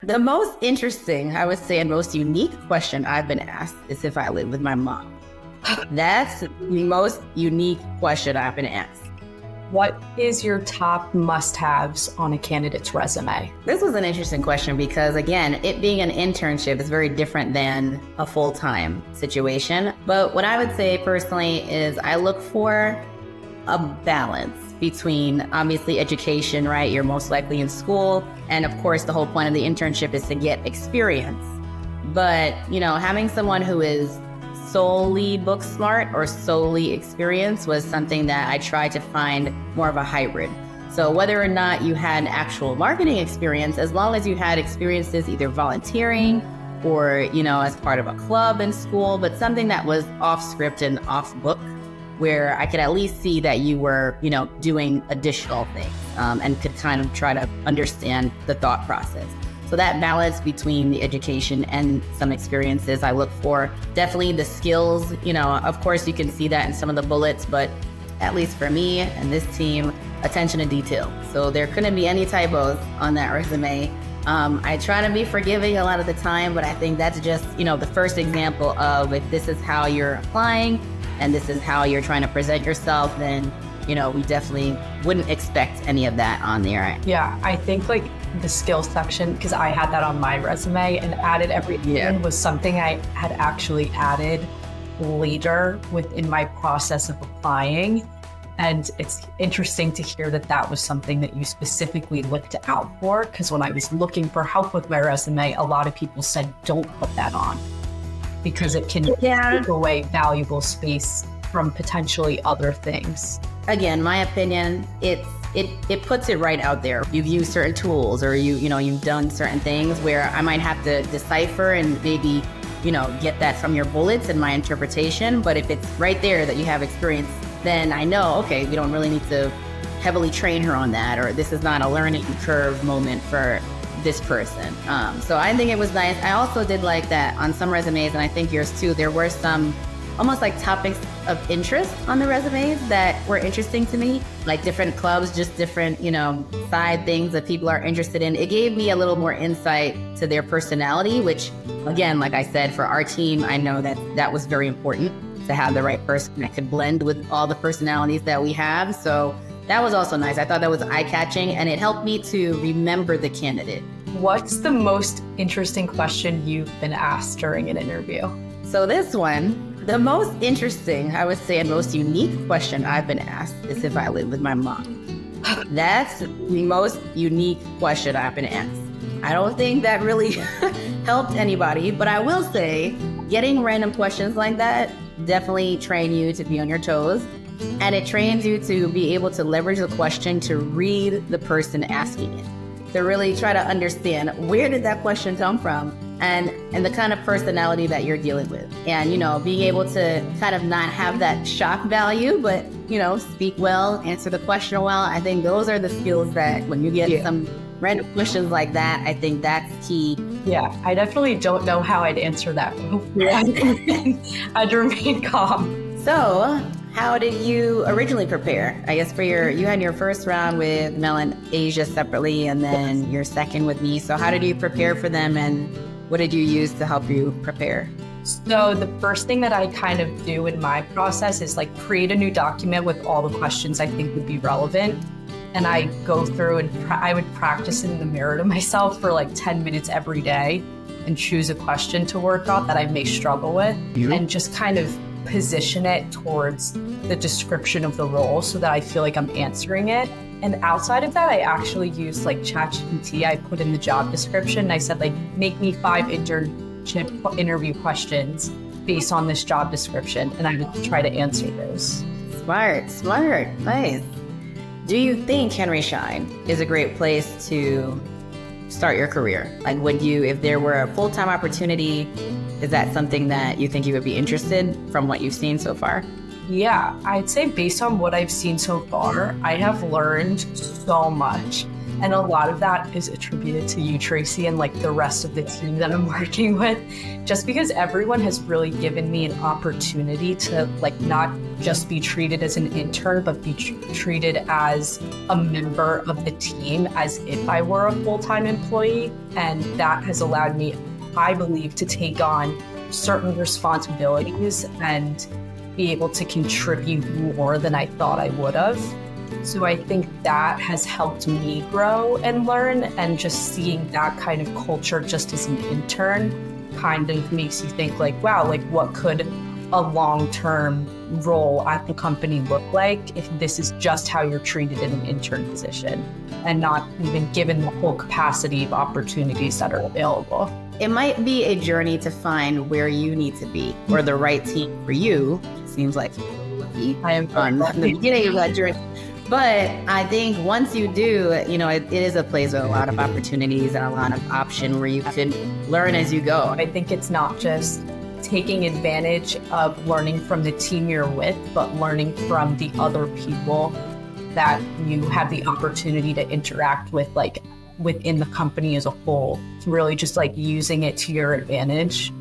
The most interesting, I would say, and most unique question I've been asked is if I live with my mom. That's the most unique question I've been asked. What is your top must-haves on a candidate's resume? This was an interesting question because, again, it being an internship is very different than a full-time situation. But what I would say personally is I look for a balance between obviously education, right? You're most likely in school. And of course, the whole point of the internship is to get experience. But, having someone who is solely book smart or solely experienced was something that I tried to find more of a hybrid. So whether or not you had actual marketing experience, as long as you had experiences either volunteering or, as part of a club in school, but something that was off script and off book, where I could at least see that you were, doing additional things and could kind of try to understand the thought process. So that balance between the education and some experiences I look for. Definitely the skills, of course you can see that in some of the bullets, but at least for me and this team, attention to detail. So there couldn't be any typos on that resume. I try to be forgiving a lot of the time, but I think that's just, the first example of if this is how you're applying and this is how you're trying to present yourself, then, we definitely wouldn't expect any of that on there. Yeah, I think the skills section, because I had that on my resume and added everything, was something I had actually added later within my process of applying. And it's interesting to hear that was something that you specifically looked out for, because when I was looking for help with my resume, a lot of people said, don't put that on because it can take away valuable space from potentially other things. Again, my opinion, it puts it right out there. You've used certain tools or you've done certain things where I might have to decipher and maybe, get that from your bullets and my interpretation. But if it's right there that you have experience, then I know, okay, we don't really need to heavily train her on that, or this is not a learning curve moment for this person. So I think it was nice. I also did like that on some resumes, and I think yours too, there were some almost like topics of interest on the resumes that were interesting to me, like different clubs, just different, side things that people are interested in. It gave me a little more insight to their personality, which again, like I said, for our team, I know that was very important to have the right person that could blend with all the personalities that we have. So that was also nice. I thought that was eye-catching, and it helped me to remember the candidate. What's the most interesting question you've been asked during an interview? So this one, the most interesting, I would say, and most unique question I've been asked is if I live with my mom. That's the most unique question I've been asked. I don't think that really helped anybody, but I will say getting random questions like that definitely train you to be on your toes. And it trains you to be able to leverage the question to read the person asking it, to really try to understand where did that question come from and the kind of personality that you're dealing with. And, being able to kind of not have that shock value, but, speak well, answer the question well. I think those are the skills that when you get some random questions like that, I think that's key. Yeah, I definitely don't know how I'd answer that. Hopefully I'd remain calm. So, how did you originally prepare? I guess you had your first round with Mel and Asia separately, and then your second with me. So how did you prepare for them, and what did you use to help you prepare? So the first thing that I kind of do in my process is create a new document with all the questions I think would be relevant. And I go through and I would practice it in the mirror to myself for 10 minutes every day and choose a question to work on that I may struggle with and just kind of position it towards the description of the role so that I feel like I'm answering it. And outside of that, I actually use ChatGPT. I put in the job description and I said, make me 5 internship interview questions based on this job description. And I would try to answer those. Smart, nice. Do you think Henry Schein is a great place to start your career? Would you, if there were a full-time opportunity, is that something that you think you would be interested from what you've seen so far? Yeah, I'd say based on what I've seen so far, I have learned so much. And a lot of that that is attributed to you, Traci, and like the rest of the team that I'm working with, just because everyone has really given me an opportunity to like not just be treated as an intern, but be treated as a member of the team as if I were a full-time employee. And that has allowed me, I believe, to take on certain responsibilities and be able to contribute more than I thought I would have. So I think that has helped me grow and learn, and just seeing that kind of culture just as an intern kind of makes you think like, wow, like what could a long-term role at the company look like if this is just how you're treated in an intern position and not even given the whole capacity of opportunities that are available. It might be a journey to find where you need to be or the right team for you. Seems like lucky I am on the beginning of that journey. But I think once you do, it is a place with a lot of opportunities and a lot of option where you can learn as you go. I think it's not just taking advantage of learning from the team you're with, but learning from the other people that you have the opportunity to interact with, like within the company as a whole, really just like using it to your advantage